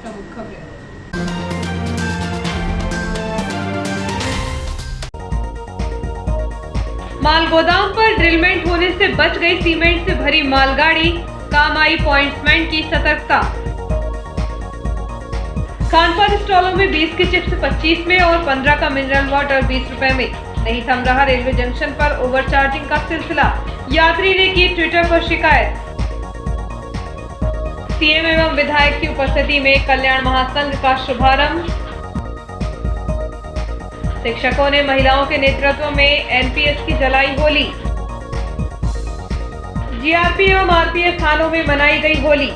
प्रमुख खबरें। माल गोदाम पर ड्रिलमेंट होने से बच गई सीमेंट से भरी मालगाड़ी, काम आई पॉइंट्समैन की सतर्कता। खानपान स्टॉलों में 20 के चिप्स 25 में और 15 का मिनरल वाटर 20 रुपए में। नहीं थम रहा रेलवे जंक्शन पर ओवरचार्जिंग का सिलसिला, यात्री ने की ट्विटर पर शिकायत। सीएम एवं विधायक की उपस्थिति में कल्याण महासंघ का शुभारंभ। शिक्षकों ने महिलाओं के नेतृत्व में एनपीएस की जलाई होली। जीआरपी एवं आरपीएफ थानों में मनाई गई होली।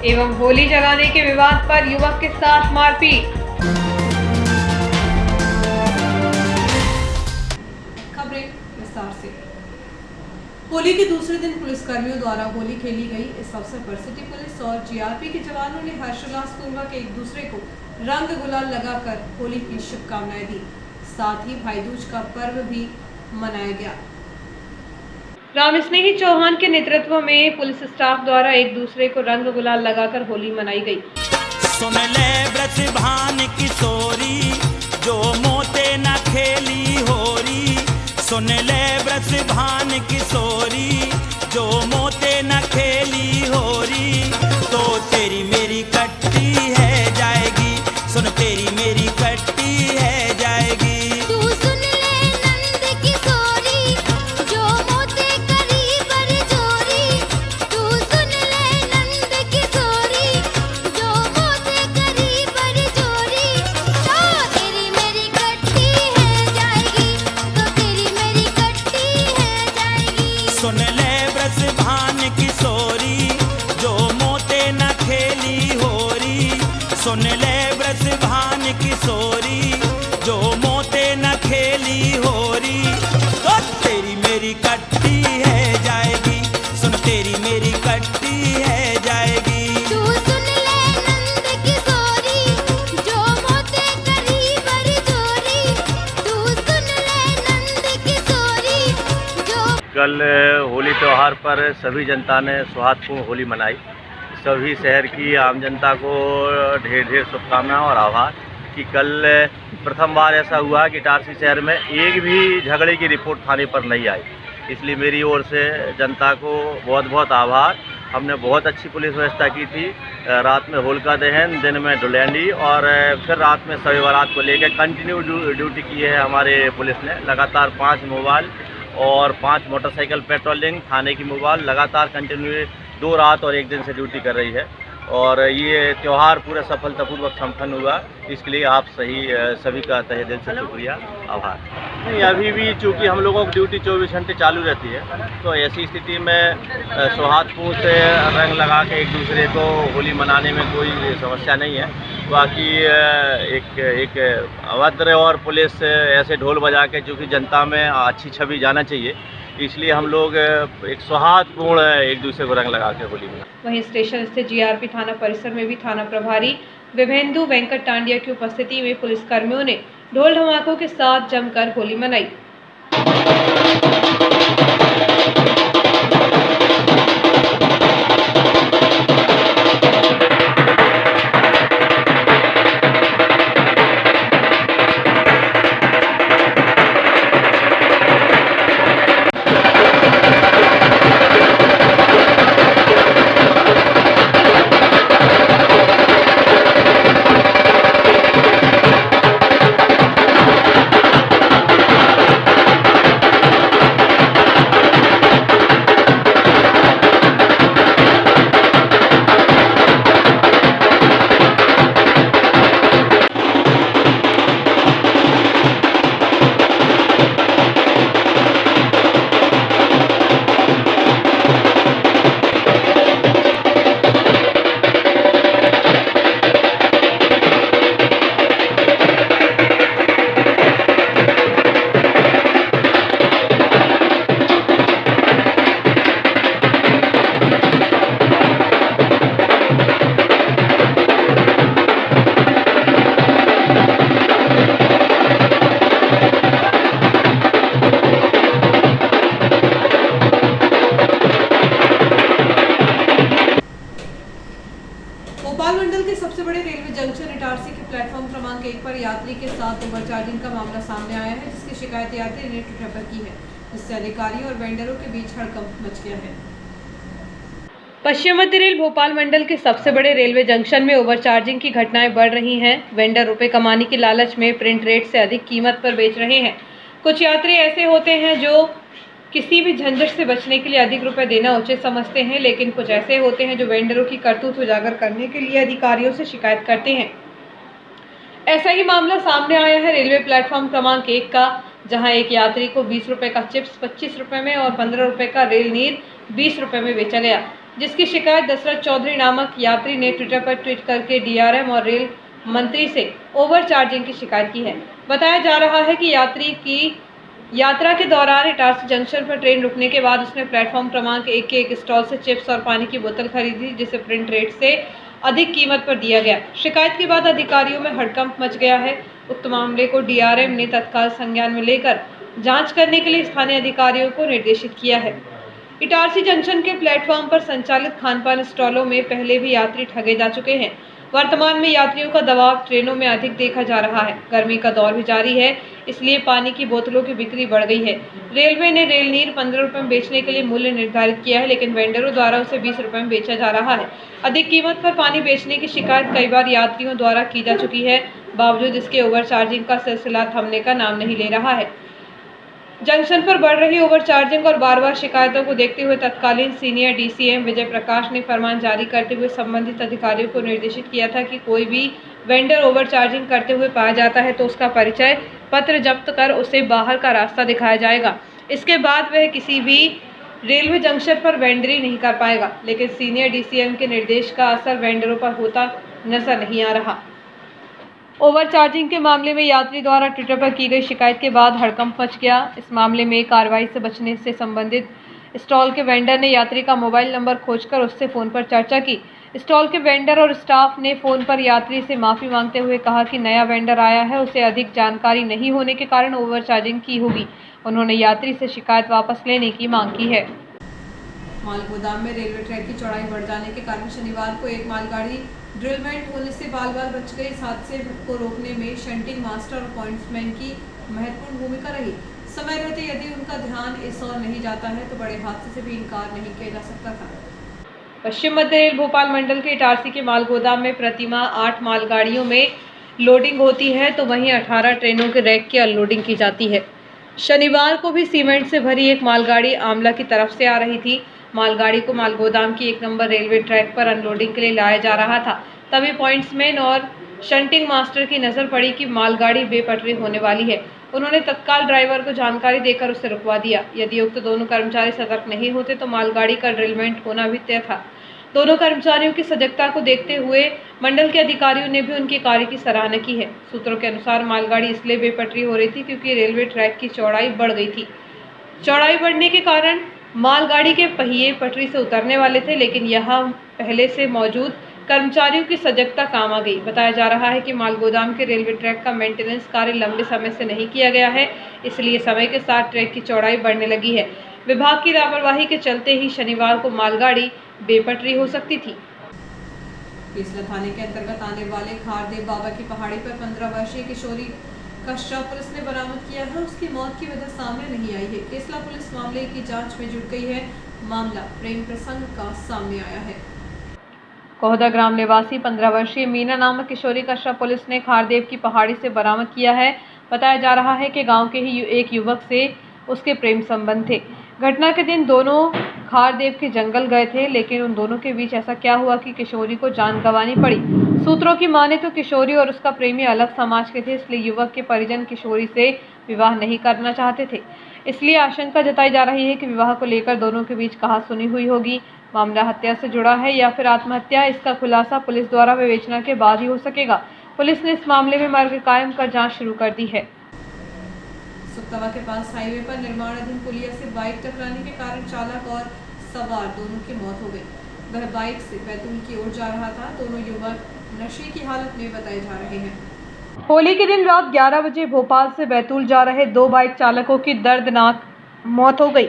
एवं होली जलाने के विवाद पर युवक के साथ मारपीट। खबरें विस्तार से। होली के दूसरे दिन पुलिसकर्मियों द्वारा होली खेली गई। इस अवसर पर सिटी पुलिस और जीआरपी के जवानों ने हर्षोल्लास पूर्वक एक दूसरे को रंग गुलाल लगाकर होली की शुभकामनाएं दी। साथ ही भाई दूज का पर्व भी मनाया गया। रामस्नेही चौहान के नेतृत्व में पुलिस स्टाफ द्वारा एक दूसरे को रंग गुलाल लगाकर होली मनाई गई। सुन ले ब्रज भान किशोरी, जो मोते न खेली होरी। सुन ले ब्रज भान किशोरी, जो मोते न खेली होरी। तो तेरी मेरी कट्टी है जाएगी, सुन तेरी मेरी कट्टी है जाएगी। सुन ले ब्रज भान किशोरी, जो मोते न खेली होरी। सुन ले ब्रज भान किशोरी, जो मोते न खेली होरी। तो तेरी मेरी कट्टी है जाएगी, सुन तेरी मेरी कट्टी है जाएगी। कल होली त्यौहार पर सभी जनता ने सौहार्दपूर्ण होली मनाई। सभी शहर की आम जनता को ढेर ढेर शुभकामनाएं और आभार कि कल प्रथम बार ऐसा हुआ कि इटारसी शहर में एक भी झगड़े की रिपोर्ट थाने पर नहीं आई। इसलिए मेरी ओर से जनता को बहुत बहुत आभार। हमने बहुत अच्छी पुलिस व्यवस्था की थी। रात में होलिका दहन, दिन में धुलैंडी और फिर रात में शब बारात को लेकर कंटिन्यू ड्यूटी की है हमारे पुलिस ने। लगातार 5 मोबाइल और 5 मोटरसाइकिल पेट्रोलिंग थाने की मोबाइल लगातार कंटिन्यू 2 रात और 1 दिन से ड्यूटी कर रही है। और ये त्यौहार पूरा सफलतापूर्वक संपन्न हुआ। इसके लिए आप सभी का तहे दिल से शुक्रिया, आभार। नहीं, अभी भी चूँकि हम लोगों की ड्यूटी 24 घंटे चालू रहती है, तो ऐसी स्थिति में सौहार्दपूर्ण से रंग लगा के एक दूसरे को होली मनाने में कोई समस्या नहीं है। बाकी एक अभद्र और पुलिस ऐसे ढोल बजा के चूँकि जनता में अच्छी छवि जाना चाहिए, इसलिए हम लोग एक सौहार्दपूर्ण एक दूसरे को रंग लगा के होली मना। वहीं स्टेशन स्थित जीआरपी थाना परिसर में भी थाना प्रभारी विभेंदु वेंकट टांडिया की उपस्थिति में पुलिसकर्मियों ने ढोल धमाकों के साथ जमकर होली मनाई। भोपाल मंडल के सबसे बड़े रेलवे जंक्शन इटारसी के प्लेटफॉर्म क्रमांक 1 पर यात्री के साथ ओवरचार्जिंग का मामला सामने आया है, जिसकी शिकायत यात्री ने ट्विटर पर की है, जिससे अधिकारियों और वेंडरों के बीच हड़कंप मच गया है। पश्चिम मध्य रेल भोपाल मंडल के सबसे बड़े रेलवे जंक्शन में ओवरचार्जिंग की घटनाएं बढ़ रही हैं। वेंडर रुपए कमाने की लालच में प्रिंट रेट से अधिक कीमत पर बेच रहे हैं। कुछ यात्री ऐसे होते हैं जो किसी भी झंझट से बचने के लिए अधिक रुपए देना उचित समझते हैं, लेकिन कुछ ऐसे होते हैं जो वेंडरों की करतूत उजागर करने के लिए अधिकारियों से शिकायत करते हैं। ऐसा ही मामला सामने आया है रेलवे प्लेटफॉर्म क्रमांक 1 का, जहां एक यात्री को 20 रुपए का चिप्स 25 रुपए में और 15 रुपए का रेल नीर 20 रुपए में बेचा गया, जिसकी शिकायत दशरथ चौधरी नामक यात्री ने ट्विटर पर ट्वीट करके डीआरएम और रेल मंत्री से ओवरचार्जिंग की शिकायत की है। बताया जा रहा है कि यात्री की यात्रा के दौरान इटारसी जंक्शन पर ट्रेन रुकने के बाद उसने प्लेटफॉर्म क्रमांक 1 के एक स्टॉल से चिप्स और पानी की बोतल खरीदी, जिसे प्रिंट रेट से अधिक कीमत पर दिया गया। शिकायत के बाद अधिकारियों में हड़कंप मच गया है। उक्त मामले को डीआरएम ने तत्काल संज्ञान में लेकर जांच करने के लिए स्थानीय अधिकारियों को निर्देशित किया है। इटारसी जंक्शन के प्लेटफॉर्म पर संचालित खानपान स्टॉलों में पहले भी यात्री ठगे जा चुके हैं। वर्तमान में यात्रियों का दबाव ट्रेनों में अधिक देखा जा रहा है। गर्मी का दौर भी जारी है, इसलिए पानी की बोतलों की बिक्री बढ़ गई है। रेलवे ने रेल नीर 15 रुपए में बेचने के लिए मूल्य निर्धारित किया है, लेकिन वेंडरों द्वारा उसे 20 रुपए में बेचा जा रहा है। अधिक कीमत पर पानी बेचने की शिकायत कई बार यात्रियों द्वारा की जा चुकी है, बावजूद इसके ओवरचार्जिंग का सिलसिला थमने का नाम नहीं ले रहा है। जंक्शन पर बढ़ रही ओवरचार्जिंग और बार बार शिकायतों को देखते हुए तत्कालीन सीनियर डीसीएम विजय प्रकाश ने फरमान जारी करते हुए संबंधित अधिकारियों को निर्देशित किया था कि कोई भी वेंडर ओवरचार्जिंग करते हुए पाया जाता है तो उसका परिचय पत्र जब्त कर उसे बाहर का रास्ता दिखाया जाएगा। इसके बाद वह किसी भी रेलवे जंक्शन पर वेंडरी नहीं कर पाएगा, लेकिन सीनियर डीसीएम के निर्देश का असर वेंडरों पर होता नजर नहीं आ रहा। ओवरचार्जिंग के मामले में यात्री द्वारा ट्विटर पर की गई शिकायत के बाद हड़कंप मच गया। इस मामले में कार्रवाई से बचने से संबंधित स्टॉल के वेंडर ने यात्री का मोबाइल नंबर खोजकर उससे फ़ोन पर चर्चा की। स्टॉल के वेंडर और स्टाफ ने फ़ोन पर यात्री से माफ़ी मांगते हुए कहा कि नया वेंडर आया है, उसे अधिक जानकारी नहीं होने के कारण ओवरचार्जिंग की होगी। उन्होंने यात्री से शिकायत वापस लेने की मांग की है। माल गोदाम में रेलवे ट्रैक की चौड़ाई बढ़ जाने के कारण शनिवार को एक मालगाड़ी ड्रिलमेंट होने से बाल बाल बच गई। इस हादसे को रोकने में शंटिंग मास्टर और पॉइंट्समैन की महत्वपूर्ण भूमिका रही। समय रहते यदि उनका ध्यान इस ओर नहीं जाता है तो बड़े हादसे से भी इनकार नहीं किया जा सकता था। पश्चिम मध्य रेल भोपाल मंडल के इटारसी के माल गोदाम में प्रतिमाह 8 मालगाड़ियों में लोडिंग होती है, तो वहीं 18 ट्रेनों के रैक की अनलोडिंग की जाती है। शनिवार को भी सीमेंट से भरी एक मालगाड़ी आमला की तरफ से आ रही थी। मालगाड़ी को मालगोदाम की 1 नंबर रेलवे ट्रैक पर अनलोडिंग के लिए लाया जा रहा था। तभी पॉइंट्समैन और शंटिंग मास्टर की नज़र पड़ी कि मालगाड़ी बेपटरी होने वाली है। उन्होंने तत्काल ड्राइवर को जानकारी देकर उसे रुकवा दिया। यदि उक्त दोनों कर्मचारी सतर्क नहीं होते तो मालगाड़ी का ड्रिलमेंट होना भी तय था। दोनों कर्मचारियों की सजगता को देखते हुए मंडल के अधिकारियों ने भी उनके कार्य की सराहना की है। सूत्रों के अनुसार मालगाड़ी इसलिए बेपटरी हो रही थी क्योंकि रेलवे ट्रैक की चौड़ाई बढ़ गई थी। चौड़ाई बढ़ने के कारण मालगाड़ी के पहिए पटरी से उतरने वाले थे, लेकिन यहाँ पहले से मौजूद कर्मचारियों की सजगता काम आ गई। बताया जा रहा है कि मालगोदाम के रेलवे ट्रैक का मेंटेनेंस कार्य लंबे समय से नहीं किया गया है, इसलिए समय के साथ ट्रैक की चौड़ाई बढ़ने लगी है। विभाग की लापरवाही के चलते ही शनिवार को मालगाड़ी बेपटरी हो सकती थी। केसला थाने के अंतर्गत आने वाले खारदेव बाबा की पहाड़ी पर 15 वर्षीय किशोरी का शव पुलिस ने बरामद किया है। उसकी मौत की वजह सामने नहीं आई है। केसला पुलिस मामले की जांच में जुट गई है। मामला प्रेम प्रसंग का सामने आया है। कोहदा ग्राम निवासी 15 वर्षीय मीना नामक किशोरी का शव पुलिस ने खारदेव की पहाड़ी से बरामद किया है। बताया जा रहा है कि गांव के ही एक युवक से उसके प्रेम संबंध थे। घटना के दिन दोनों खारदेव के जंगल गए थे, लेकिन उन दोनों के बीच ऐसा क्या हुआ कि किशोरी को जान गंवानी पड़ी। सूत्रों की माने तो किशोरी और उसका प्रेमी अलग समाज के थे, इसलिए युवक के परिजन किशोरी से विवाह नहीं करना चाहते थे। इसलिए आशंका जताई जा रही है कि विवाह को लेकर दोनों के बीच कहासुनी हुई होगी। मामला हत्या से जुड़ा है या फिर आत्महत्या, इसका खुलासा पुलिस द्वारा विवेचना के बाद ही हो सकेगा। पुलिस ने इस मामले में मार्ग कायम कर जाँच शुरू कर दी है। सुक्तवा के पास हाईवे पर निर्माणाधीन पुलिया से बाइक टकराने के कारण चालक और सवार दोनों की मौत हो गई। वह बाइक से बैतूल की ओर जा रहा था। दोनों युवक नशे की हालत में बताए जा रहे हैं। होली के दिन रात 11 बजे भोपाल से बैतूल जा रहे 2 बाइक चालकों की दर्दनाक मौत हो गई।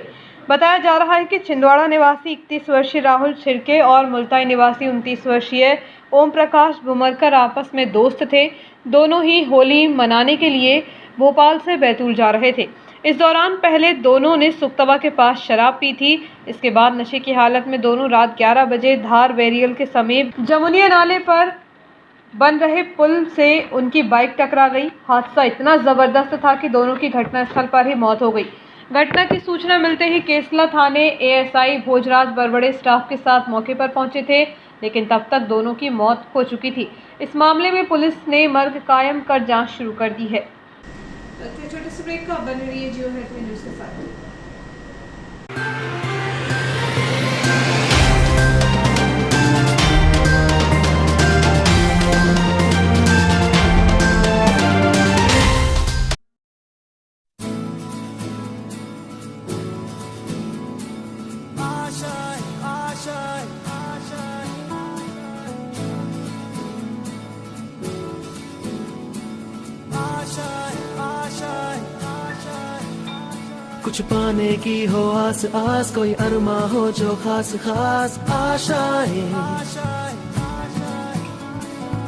बताया जा रहा है कि छिंदवाड़ा निवासी 31 वर्षीय राहुल छिरके और मुल्ताई निवासी 29 वर्षीय ओम प्रकाश भुमरकर आपस में दोस्त थे। दोनों ही होली मनाने के लिए भोपाल से बैतूल जा रहे थे। इस दौरान पहले दोनों ने सुक्तवा के पास शराब पी थी। इसके बाद नशे की हालत में दोनों रात 11 बजे धार बैरियल के समीप जमुनिया नाले पर बन रहे पुल से उनकी बाइक टकरा गई। हादसा इतना जबरदस्त था कि दोनों की घटनास्थल पर ही मौत हो गई। घटना की सूचना मिलते ही केसला थाने एएसआई भोजराज बरबड़े स्टाफ के साथ मौके पर पहुंचे थे, लेकिन तब तक दोनों की मौत हो चुकी थी। इस मामले में पुलिस ने मर्ग कायम कर जांच शुरू कर दी है। छोटे से ब्रेक का बन रही है जियो हेल्थ न्यूज़ के साथ। कुछ पाने की हो आस आस, कोई अरमा हो जो खास खास आशाएं,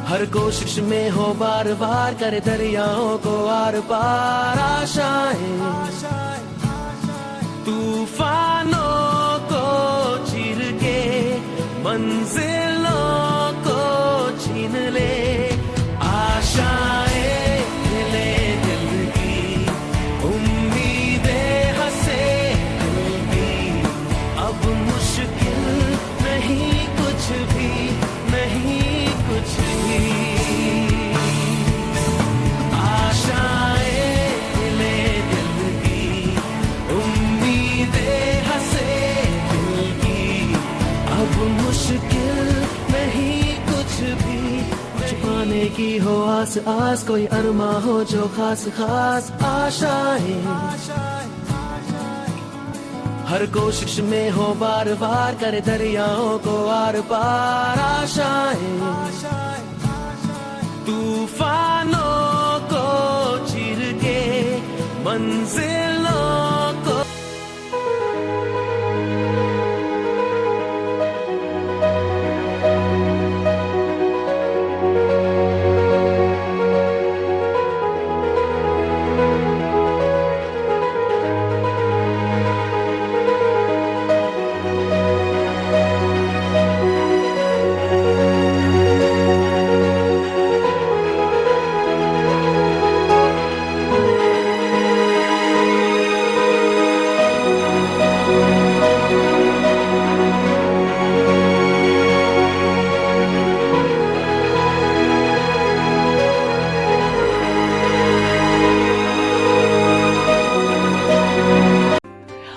हर कोशिश में हो बार बार करे दरियाओं को आर पार आशाएं, तूफानों को चीर के मंजिलों को छीन ले आशाएं, की हो आस आस, कोई अरमा हो जो खास खास आशाएं, हर कोशिश में हो बार बार करे दरियाओं को आर पार आशाएं, तूफानों को चीर के मंजिलों को।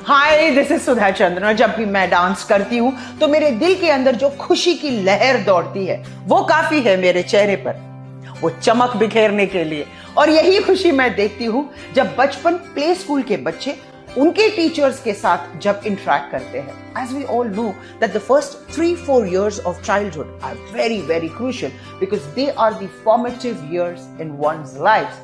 हाय, दिस इज सुधा चंद्रन। और जब भी मैं डांस करती हूँ तो मेरे दिल के अंदर जो खुशी की लहर दौड़ती है वो काफी है मेरे चेहरे पर, वो चमक बिखेरने के लिए। और यही खुशी मैं देखती हूँ जब बचपन प्ले स्कूल के बच्चे उनके टीचर्स के साथ जब इंटरेक्ट करते हैं। As we all know that the first 3-4 years of childhood are very very crucial because they are the formative years in one's life.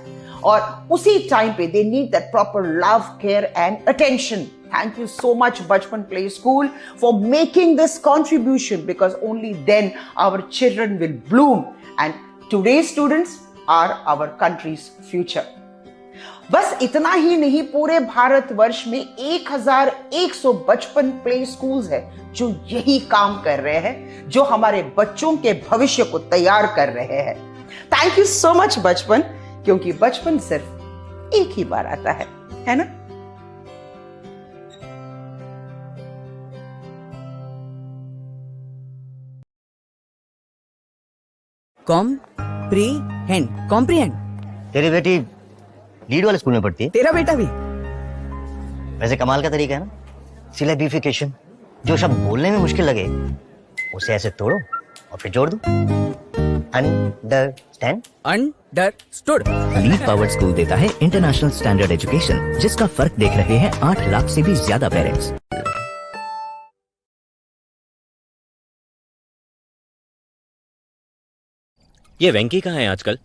और उसी टाइम पे they need that proper love, care and attention. Thank you so much Bachpan Play School for making this contribution, because only then our children will bloom and today's students are our country's future. बस इतना ही नहीं, पूरे भारतवर्ष में 1100 बचपन play schools है जो यही काम कर रहे हैं, जो हमारे बच्चों के भविष्य को तैयार कर रहे हैं। थैंक यू सो मच बचपन, क्योंकि बचपन सिर्फ एक ही बार आता है ना? कॉम्प्रीहेंड। तेरी बेटी लीड वाले स्कूल में पढ़ती है? तेरा बेटा भी। वैसे कमाल का तरीका है ना, सिलेबिफिकेशन। जो शब्द बोलने में मुश्किल लगे उसे ऐसे तोड़ो और फिर जोड़ दो। Understand? Understood. Lead powered school देता है इंटरनेशनल स्टैंडर्ड एजुकेशन, जिसका फर्क देख रहे हैं 8 लाख से भी ज्यादा पेरेंट्स। ये वेंकी कहाँ है आजकल?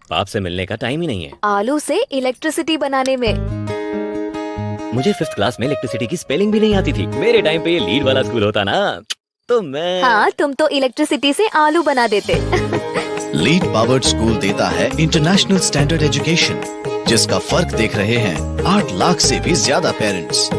बाप से मिलने का टाइम ही नहीं है। आलू से इलेक्ट्रिसिटी बनाने में। मुझे 5th क्लास में इलेक्ट्रिसिटी की स्पेलिंग भी नहीं आती थी। मेरे टाइम पे ये लीड वाला स्कूल होता ना, तो मैं हाँ, तुम तो इलेक्ट्रिसिटी से आलू बना देते। लीड पावर्ड स्कूल देता है इंटरनेशनल स्टैंडर्ड एजुकेशन, जिसका फर्क देख रहे हैं 8 लाख से भी ज्यादा पेरेंट्स।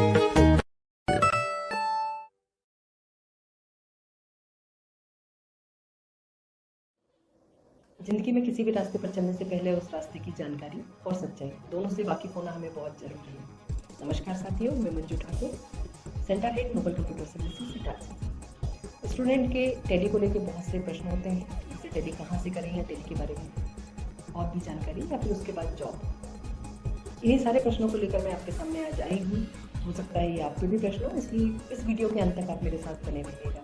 जिंदगी में किसी भी रास्ते पर चलने से पहले उस रास्ते की जानकारी और सच्चाई दोनों से वाकिफ होना हमें बहुत जरूरी है। नमस्कार साथियों, मैं Manju Thakur, centre head Noble Computer Services Itarsi. Student के टैली को लेकर बहुत से प्रश्न होते हैं, जैसे टैली कहाँ से करें या टैली के बारे में और भी जानकारी, या फिर उसके बाद जॉब। इन्हीं सारे प्रश्नों को लेकर मैं आपके सामने आज आई हूँ। हो सकता है ये आपके भी प्रश्न हो, इसलिए इस वीडियो के अंत तक आप मेरे साथ बने रहिएगा।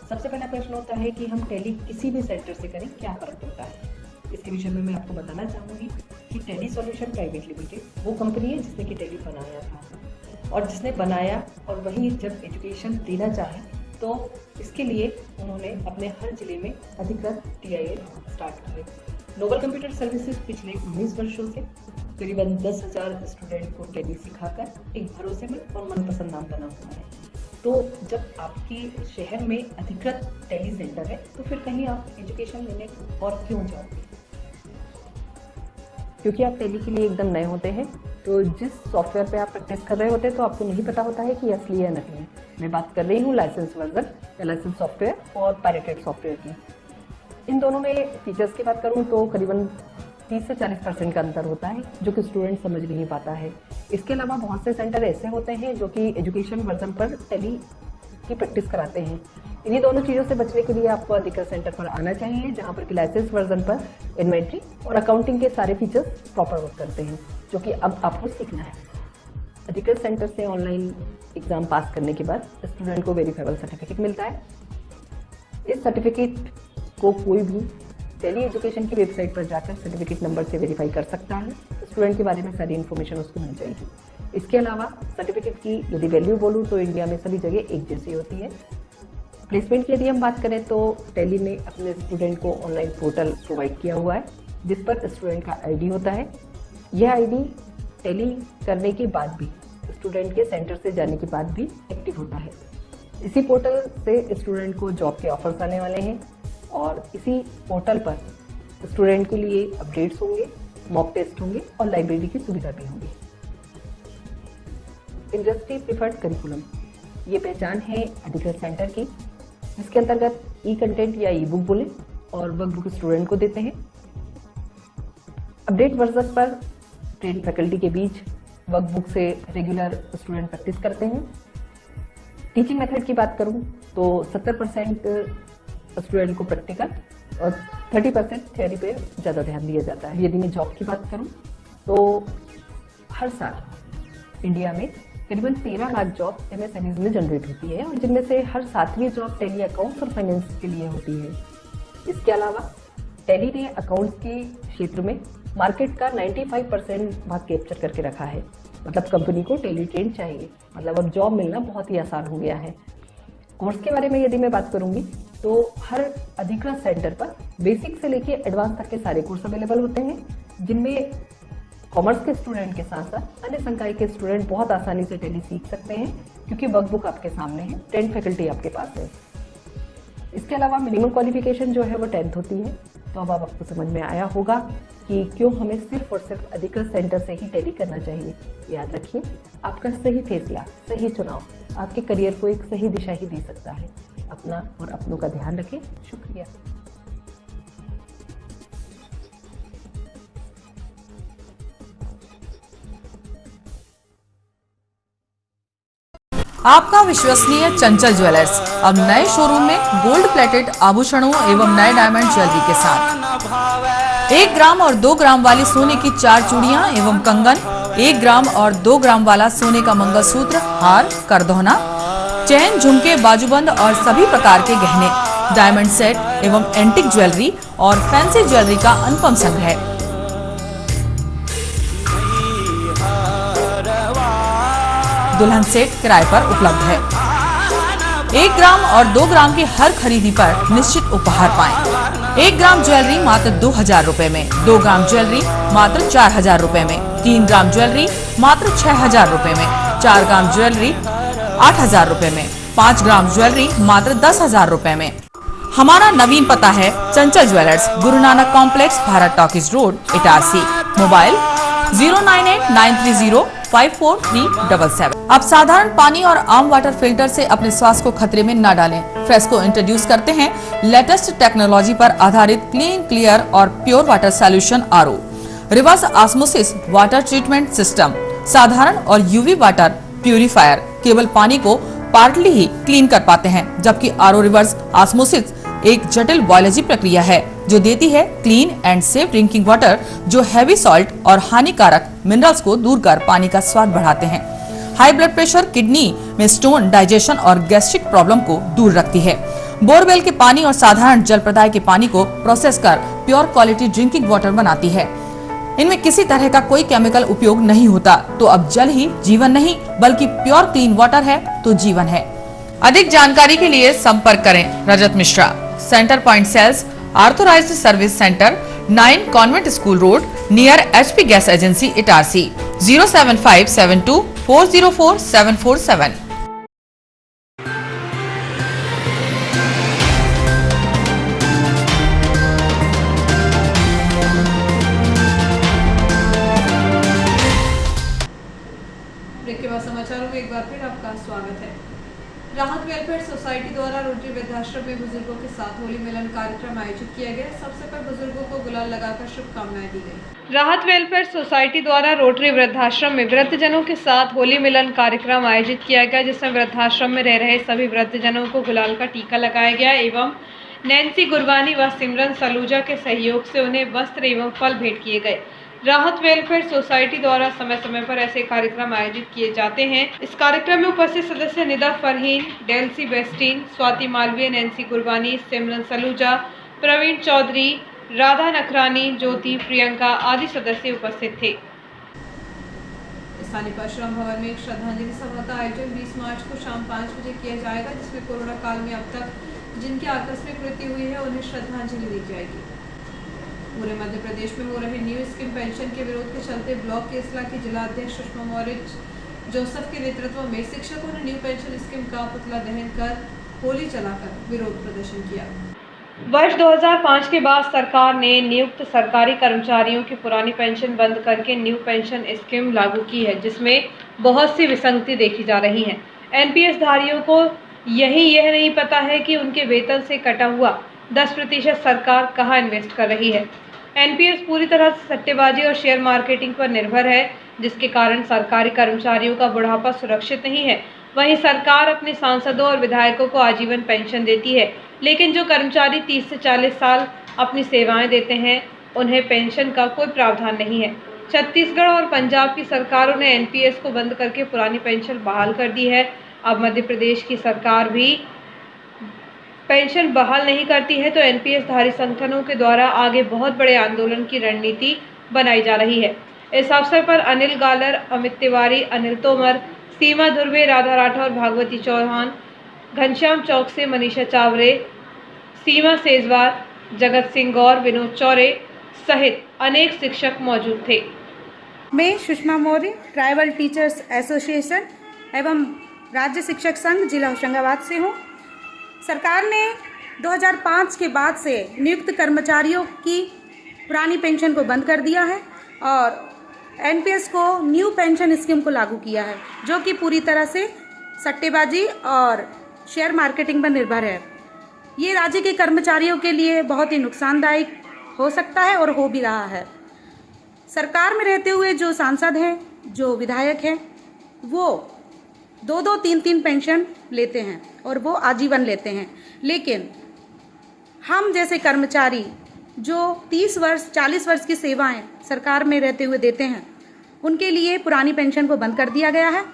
सबसे पहला प्रश्न होता है कि हम टैली किसी भी सेंटर से करें क्या फ़र्क होता है। इसके विषय में मैं आपको बताना चाहूँगी कि टैली सॉल्यूशन प्राइवेट लिमिटेड वो कंपनी है जिसने कि टैली बनाया था, और जिसने बनाया और वही जब एजुकेशन देना चाहे तो इसके लिए उन्होंने अपने हर जिले में अधिकृत TIL स्टार्ट किए। नोबल कंप्यूटर सर्विसेज पिछले 19 वर्षों से करीबन 10,000 स्टूडेंट को टैली सिखाकर एक भरोसेमंद और मनपसंद नाम बना हुआ है। तो जब आपके शहर में अधिकृत टैली सेंटर है तो फिर कहीं आप एजुकेशन लेने और क्यों जाओगे, क्योंकि आप टैली के लिए एकदम नए होते हैं। तो जिस सॉफ्टवेयर पे आप प्रैक्टिस कर रहे होते हैं तो आपको नहीं पता होता है कि असली या नकली है। मैं बात कर रही हूँ लाइसेंस वर्जन या लाइसेंस सॉफ्टवेयर और पायरेटेड सॉफ्टवेयर की। इन दोनों में फीचर्स की बात करूँ तो करीबन 30 से 40% का अंतर होता है, जो कि स्टूडेंट समझ नहीं पाता है। इसके अलावा बहुत से सेंटर ऐसे होते हैं जो कि एजुकेशन वर्जन पर टैली की प्रैक्टिस कराते हैं। इन्हीं दोनों चीज़ों से बचने के लिए आपको अधिकृत सेंटर पर आना चाहिए, जहां पर कि लाइसेंस वर्जन पर इन्वेंट्री और अकाउंटिंग के सारे फीचर्स प्रॉपर वर्क करते हैं, जो कि अब आपको सीखना है। अधिकृत सेंटर से ऑनलाइन एग्जाम पास करने के बाद स्टूडेंट को वेरीफाइबल सर्टिफिकेट मिलता है। इस सर्टिफिकेट को कोई भी टैली एजुकेशन की वेबसाइट पर जाकर सर्टिफिकेट नंबर से वेरीफाई कर सकता है। स्टूडेंट के बारे में सारी इन्फॉर्मेशन उसको मिल जाएगी। इसके अलावा सर्टिफिकेट की यदि वैल्यू बोलूँ तो इंडिया में सभी जगह एक जैसी होती है। प्लेसमेंट की यदि हम बात करें तो टैली ने अपने स्टूडेंट को ऑनलाइन पोर्टल प्रोवाइड किया हुआ है, जिस पर स्टूडेंट का ID होता है। यह ID टैली करने के बाद भी, स्टूडेंट के सेंटर से जाने के बाद भी एक्टिव होता है। इसी पोर्टल से स्टूडेंट को जॉब के ऑफर्स आने वाले हैं, और इसी पोर्टल पर स्टूडेंट के लिए अपडेट्स होंगे, मॉक टेस्ट होंगे और लाइब्रेरी की सुविधा भी होगी। इंडस्ट्री प्रिफर्ड करिकुलम, ये पहचान है अधिकृत सेंटर की, जिसके अंतर्गत कंटेंट या बुक बोले और वर्कबुक स्टूडेंट को देते हैं। अपडेट वर्जन पर ट्रेन फैकल्टी के बीच वर्कबुक से रेगुलर स्टूडेंट प्रैक्टिस करते हैं। टीचिंग मेथड की बात करूं तो 70% स्टूडेंट को प्रैक्टिकल और 30% थ्योरी पे ज़्यादा ध्यान दिया जाता है। यदि मैं जॉब की बात करूं तो हर साल इंडिया में करीबन 13 लाख जॉब MSMEs में जनरेट होती है, और जिनमें से हर 7वीं जॉब टैली अकाउंट्स और फाइनेंस के लिए होती है। इसके अलावा टैली ने अकाउंट्स के क्षेत्र में मार्केट का 95% भाग कैप्चर करके रखा है। मतलब कंपनी को टैली ट्रेन चाहिए, मतलब अब जॉब मिलना बहुत ही आसान हो गया है। कोर्स के बारे में यदि मैं बात करूंगी तो हर अधिकृत सेंटर पर बेसिक से लेके एडवांस तक के सारे कोर्स अवेलेबल होते हैं, जिनमें कॉमर्स के स्टूडेंट के साथ साथ अन्य संकाय के स्टूडेंट बहुत आसानी से टैली सीख सकते हैं, क्योंकि वर्कबुक आपके सामने है, ट्रेन फैकल्टी आपके पास है। इसके अलावा मिनिमम क्वालिफिकेशन जो है वो 10th होती है। तो अब आपको समझ में आया होगा कि क्यों हमें सिर्फ और सिर्फ अधिकृत सेंटर से ही टैली करना चाहिए। याद रखिए, आपका सही फैसला, सही चुनाव आपके करियर को एक सही दिशा ही दे सकता है। अपना और अपनों का ध्यान रखें। शुक्रिया। आपका विश्वसनीय चंचल ज्वेलर्स अब नए शोरूम में गोल्ड प्लेटेड आभूषणों एवं नए डायमंड ज्वेलरी के साथ 1 ग्राम और 2 ग्राम वाली सोने की 4 चूड़ियां एवं कंगन, 1 ग्राम और 2 ग्राम वाला सोने का मंगलसूत्र, हार, करदौना, चैन, झुमके, बाजूबंद और सभी प्रकार के गहने, डायमंड सेट एवं एंटिक ज्वेलरी और फैंसी ज्वेलरी का अनुपम संग्रह। दुल्हन सेट किराए पर उपलब्ध है। 1 ग्राम और 2 ग्राम की हर खरीदी पर निश्चित उपहार पाएं। 1 ग्राम ज्वेलरी मात्र 2,000 रुपए में, 2 ग्राम ज्वेलरी मात्र 4,000 रुपए में, 3 ग्राम ज्वेलरी मात्र 6,000 रुपए में, 4 ग्राम ज्वेलरी 8,000 रुपए में, 5 ग्राम ज्वेलरी मात्र 10,000 रुपए में। हमारा नवीन पता है चंचल jewellers, Guru Nanak complex, Bharat talkies road, Itarsi. Mobile 09893054377। अब साधारण पानी और आम वाटर फिल्टर से अपने स्वास्थ्य को खतरे में न डालें। फ्रेस्को इंट्रोड्यूस करते हैं लेटेस्ट टेक्नोलॉजी पर आधारित क्लीन, क्लियर और pure water solution RO, reverse osmosis water treatment system, साधारण और यूवी वाटर प्यूरिफायर केवल पानी को पार्टली ही क्लीन कर पाते हैं, जबकि आरओ रिवर्स ऑस्मोसिस एक जटिल बायोलॉजी प्रक्रिया है जो देती है clean and safe drinking water, जो हैवी सॉल्ट और हानिकारक मिनरल्स को दूर कर पानी का स्वाद बढ़ाते हैं। हाई ब्लड प्रेशर, किडनी में स्टोन, डाइजेशन और गैस्ट्रिक प्रॉब्लम को दूर रखती है। बोरवेल के पानी और साधारण जल प्रदाय के पानी को प्रोसेस कर प्योर क्वालिटी ड्रिंकिंग वाटर बनाती है। इनमें किसी तरह का कोई केमिकल उपयोग नहीं होता। तो अब जल ही जीवन नहीं बल्कि प्योर क्लीन वाटर है तो जीवन है। अधिक जानकारी के लिए संपर्क करें Rajat Mishra, centre point sales, authorised service centre, 9 convent school road, near HP gas agency, Itarsi. 07572404747। Break के बाद समाचारों में एक बार फिर आपका स्वागत है। राहत वेलफेयर सोसाइटी द्वारा रोटरी वृद्धाश्रम में बुजुर्गों के साथ होली मिलन कार्यक्रम आयोजित किया गया। इस अवसर पर बुजुर्गों को गुलाल लगाकर शुभकामनाएं दी गई। राहत वेलफेयर सोसाइटी द्वारा रोटरी वृद्धाश्रम में वृद्धजनों के साथ होली मिलन कार्यक्रम आयोजित किया गया, जिसमें वृद्धाश्रम में रह रहे सभी वृद्धजनों को गुलाल का टीका लगाया गया एवं नैन्सी गुरबानी व सिमरन सलूजा के सहयोग से उन्हें वस्त्र एवं फल भेंट किए गए। राहत वेलफेयर सोसाइटी द्वारा समय समय पर ऐसे कार्यक्रम आयोजित किए जाते हैं। इस कार्यक्रम में उपस्थित सदस्य निदा फरहीन, डेल्सी बेस्टीन, स्वाति मालवीय, नैन्सी गुरबानी, सिमरन सलूजा, प्रवीण चौधरी, राधा नखरानी, ज्योति, प्रियंका आदि सदस्य उपस्थित थे। स्थानीय परशुराम भवन में एक श्रद्धांजलि सभा का आयोजन 20 मार्च को शाम 5 बजे किया जाएगा, जिसमें कोरोना काल में अब तक जिनकी आकस्मिक मृत्यु हुई है उन्हें श्रद्धांजलि दी जाएगी। पूरे मध्य प्रदेश में हो रहे न्यू स्कीम पेंशन के विरोध के चलते ब्लॉक केसला की जिला अध्यक्ष सुषमा मौर्य जोसेफ के नेतृत्व में शिक्षकों ने न्यू पेंशन स्कीम का पुतला दहन कर होली जलाकर विरोध प्रदर्शन किया। वर्ष 2005 के बाद सरकार ने नियुक्त सरकारी कर्मचारियों की पुरानी पेंशन बंद करके न्यू पेंशन स्कीम लागू की है, जिसमें बहुत सी विसंगति देखी जा रही है। एनपीएस धारियों को यह नहीं पता है कि उनके वेतन से कटा हुआ 10% सरकार कहां इन्वेस्ट कर रही है। एनपीएस पूरी तरह से सट्टेबाजी और शेयर मार्केटिंग पर निर्भर है, जिसके कारण सरकारी कर्मचारियों का बुढ़ापा सुरक्षित नहीं है। वहीं सरकार अपने सांसदों और विधायकों को आजीवन पेंशन देती है, लेकिन जो कर्मचारी 30 से 40 साल अपनी सेवाएं देते हैं उन्हें पेंशन का कोई प्रावधान नहीं है। छत्तीसगढ़ और पंजाब की सरकारों ने एनपीएस को बंद करके पुरानी पेंशन बहाल कर दी है। अब मध्य प्रदेश की सरकार भी पेंशन बहाल नहीं करती है तो एनपीएस धारी संगठनों के द्वारा आगे बहुत बड़े आंदोलन की रणनीति बनाई जा रही है। इस अवसर पर अनिल गालर, अमित तिवारी, अनिल तोमर, सीमा धुर्वे, राधा राठौर, भागवती चौहान, घनश्याम चौक से मनीषा चावरे, सीमा सेजवार, जगत सिंह गौर, विनोद चौरे सहित अनेक शिक्षक मौजूद थे। मैं Sushma Maurya, tribal teachers association एवं राज्य शिक्षक संघ जिला होशंगाबाद से हूँ। सरकार ने 2005 के बाद से नियुक्त कर्मचारियों की पुरानी पेंशन को बंद कर दिया है और एनपीएस को न्यू पेंशन स्कीम को लागू किया है, जो कि पूरी तरह से सट्टेबाजी और शेयर मार्केटिंग पर निर्भर है। ये राज्य के कर्मचारियों के लिए बहुत ही नुकसानदायक हो सकता है और हो भी रहा है। सरकार में रहते हुए जो सांसद हैं, जो विधायक हैं, वो 2-2, 3-3 पेंशन लेते हैं और वो आजीवन लेते हैं, लेकिन हम जैसे कर्मचारी जो 30 वर्ष 40 वर्ष की सेवाएं सरकार में रहते हुए देते हैं, उनके लिए पुरानी पेंशन को बंद कर दिया गया है,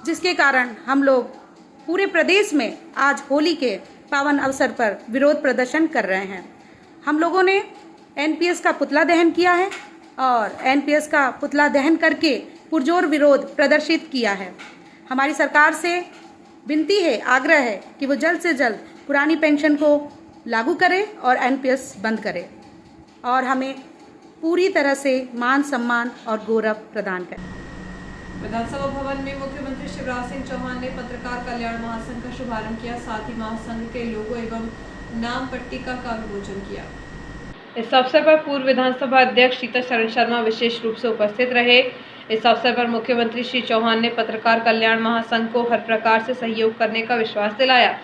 जिसके कारण हम लोग पूरे प्रदेश में आज होली के पावन अवसर पर विरोध प्रदर्शन कर रहे हैं। हम लोगों ने एनपीएस का पुतला दहन किया है और एनपीएस का पुतला दहन करके पुरजोर विरोध प्रदर्शित किया है। हमारी सरकार से विनती है, आग्रह है कि वो जल्द से जल्द पुरानी पेंशन को लागू करे और एनपीएस बंद करे और हमें पूरी तरह से मान सम्मान और गौरव प्रदान करें। विधानसभा भवन में मुख्यमंत्री शिवराज सिंह चौहान ने पत्रकार कल्याण महासंघ का शुभारंभ किया। साथ ही महासंघ के लोगो एवं नाम पट्टिका का विमोचन किया। इस अवसर पर पूर्व विधानसभा अध्यक्ष सीताचरण शर्मा विशेष रूप से उपस्थित रहे। इस अवसर पर मुख्यमंत्री श्री चौहान ने पत्रकार कल्याण महासंघ को हर प्रकार से सहयोग करने का विश्वास दिलाया।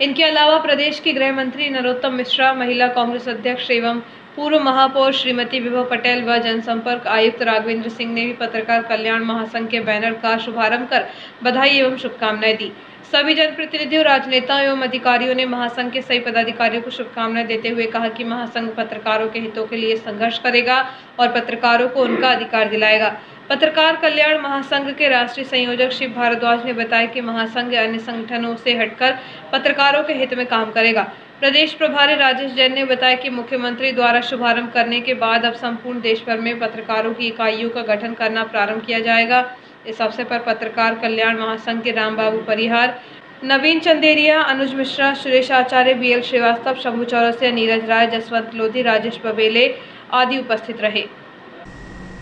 इनके अलावा प्रदेश के गृह मंत्री नरोत्तम मिश्रा, महिला कांग्रेस अध्यक्ष एवं पूर्व महापौर श्रीमती विभा पटेल व जनसंपर्क आयुक्त राघवेंद्र सिंह ने भी पत्रकार कल्याण महासंघ के बैनर का शुभारंभ कर बधाई एवं शुभकामनाएं दी। सभी जनप्रतिनिधियों, राजनेताओं एवं अधिकारियों ने महासंघ के सभी पदाधिकारियों को शुभकामनाएं देते हुए कहा कि महासंघ पत्रकारों के हितों के लिए संघर्ष करेगा और पत्रकारों को उनका अधिकार दिलाएगा। पत्रकार कल्याण महासंघ के राष्ट्रीय संयोजक शिव भारद्वाज ने बताया कि महासंघ अन्य संगठनों से हटकर पत्रकारों के हित में काम करेगा। प्रदेश प्रभारी राजेश जैन ने बताया कि मुख्यमंत्री द्वारा शुभारंभ करने के बाद अब संपूर्ण देश भर में पत्रकारों की इकाइयों का गठन करना प्रारंभ किया जाएगा। इस अवसर पर पत्रकार कल्याण महासंघ के रामबाबू परिहार, नवीन चंदेरिया, अनुज मिश्रा, सुरेश आचार्य, BL श्रीवास्तव, शंभू चौरसिया, नीरज राय, जसवंत लोधी, राजेश बबेले आदि उपस्थित रहे।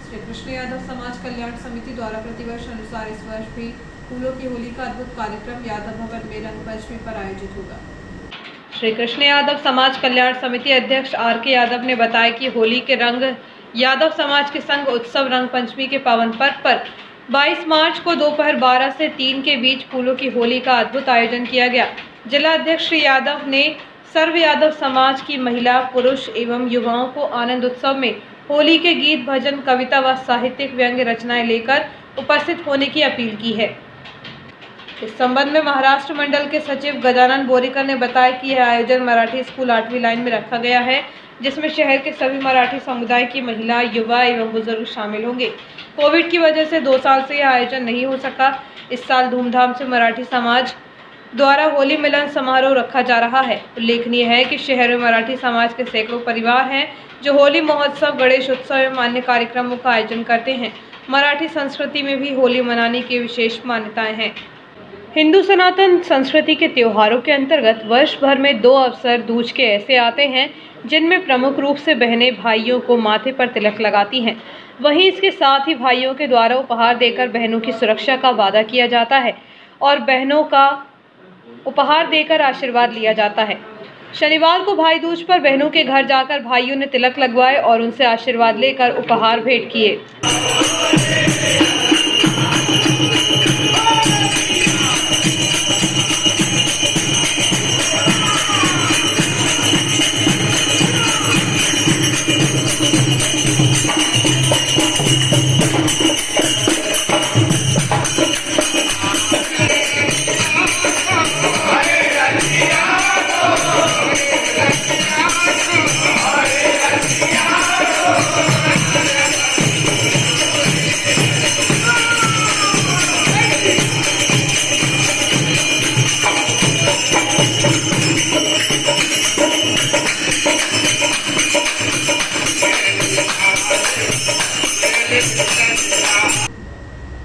श्री कृष्ण यादव समाज कल्याण समिति द्वारा प्रतिवर्ष अनुसार इस वर्ष भी फूलों की होली का अद्भुत कार्यक्रम यादव भवन में रंगपंचमी पर आयोजित होगा। श्री कृष्ण यादव समाज कल्याण समिति अध्यक्ष RK यादव ने बताया कि होली के रंग यादव समाज के संग उत्सव रंग पंचमी के पावन पर्व पर 22 मार्च को दोपहर 12 से 3 के बीच फूलों की होली का अद्भुत आयोजन किया गया। जिला अध्यक्ष श्री यादव ने सर्व यादव समाज की महिला, पुरुष एवं युवाओं को आनंद उत्सव में होली के गीत, भजन, कविता व साहित्यिक व्यंग्य रचनाएं लेकर उपस्थित होने की अपील की है। इस संबंध में महाराष्ट्र मंडल के सचिव गजानन बोरीकर ने बताया कि यह आयोजन मराठी स्कूल 8वीं लाइन में रखा गया है, जिसमें शहर के सभी मराठी समुदाय की महिला, युवा एवं बुजुर्ग शामिल होंगे। कोविड की वजह से 2 साल से यह आयोजन नहीं हो सका। इस साल धूमधाम से मराठी समाज द्वारा होली मिलन समारोह रखा जा रहा है। उल्लेखनीय है कि शहर में मराठी समाज के सैकड़ों परिवार हैं जो होली महोत्सव, गणेश उत्सव एवं अन्य कार्यक्रमों का आयोजन करते हैं। मराठी संस्कृति में भी होली मनाने की विशेष मान्यताएं हैं। हिंदू सनातन संस्कृति के त्योहारों के अंतर्गत वर्ष भर में 2 अवसर दूज के ऐसे आते हैं जिनमें प्रमुख रूप से बहनें भाइयों को माथे पर तिलक लगाती हैं। वहीं इसके साथ ही भाइयों के द्वारा उपहार देकर बहनों की सुरक्षा का वादा किया जाता है और बहनों का उपहार देकर आशीर्वाद लिया जाता है। शनिवार को भाई दूज पर बहनों के घर जाकर भाइयों ने तिलक लगवाए और उनसे आशीर्वाद लेकर उपहार भेंट किए।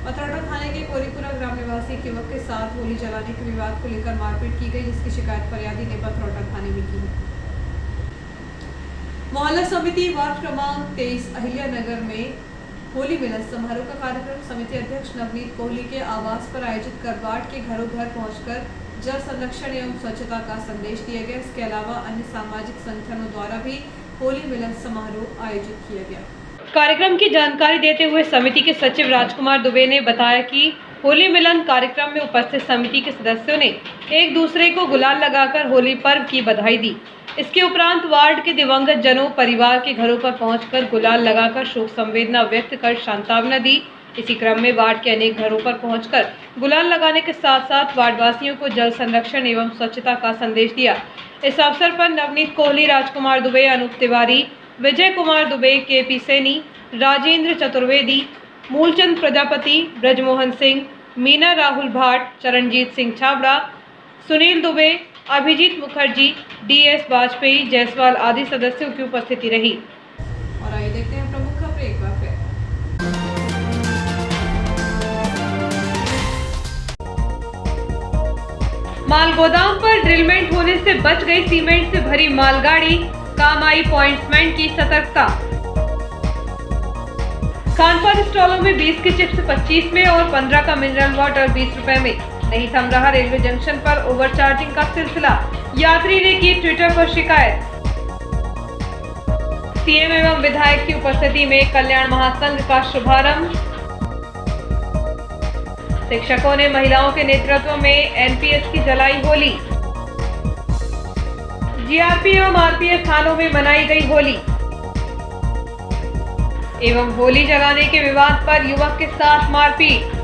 पथरौटा थाने के कोरीपुरा ग्राम निवासी एक युवक के साथ होली जलाने के विवाद को लेकर मारपीट की गई, जिसकी शिकायत फरियादी ने पथरौटा थाने में की है। मोहल्ला समिति वार्ड क्रमांक 23 अहिल्या नगर में होली मिलन समारोह का कार्यक्रम समिति अध्यक्ष नवनीत कोहली के आवास पर आयोजित कर वार्ड के घरों घर पहुंचकर जल संरक्षण एवं स्वच्छता का संदेश दिया गया। इसके अलावा अन्य सामाजिक संगठनों द्वारा भी होली मिलन समारोह आयोजित किया गया। कार्यक्रम की जानकारी देते हुए समिति के सचिव राजकुमार दुबे ने बताया कि होली मिलन कार्यक्रम में उपस्थित समिति के सदस्यों ने एक दूसरे को गुलाल लगाकर होली पर्व की बधाई दी। इसके उपरांत वार्ड के दिवंगत जनों परिवार के घरों पर पहुंचकर गुलाल लगाकर शोक संवेदना व्यक्त कर सांत्वना दी। इसी क्रम में वार्ड के अनेक घरों पर पहुंचकर गुलाल लगाने के साथ साथ वार्डवासियों को जल संरक्षण एवं स्वच्छता का संदेश दिया। इस अवसर पर नवनीत कोहली, राजकुमार दुबे, अनूप तिवारी, विजय कुमार दुबे, KP सैनी, राजेंद्र चतुर्वेदी, मूलचंद प्रजापति, ब्रजमोहन सिंह, मीना राहुल भाट, चरणजीत सिंह छाबड़ा, सुनील दुबे, अभिजीत मुखर्जी, DS वाजपेयी, जायसवाल आदि सदस्यों की उपस्थिति रही। और आइए देखते हैं प्रमुख खबरें एक बार फिर। माल गोदाम पर ड्रिलमेंट होने से बच गई सीमेंट से भरी मालगाड़ी, काम आई पॉइंट्समैन की सतर्कता। खानपान स्टॉलों में 20 की चिप्स 25 में और 15 का मिनरल वाटर 20 रुपए में। नहीं थम रहा रेलवे जंक्शन पर ओवरचार्जिंग का सिलसिला, यात्री ने की ट्विटर पर शिकायत। सीएम एवं विधायक की उपस्थिति में कल्याण महासंघ का शुभारंभ। शिक्षकों ने महिलाओं के नेतृत्व में एनपीएस की जलाई होली। जीआरपी एवं आरपीएफ थानों में मनाई गई होली। एवं होली जलाने के विवाद पर युवक के साथ मारपीट।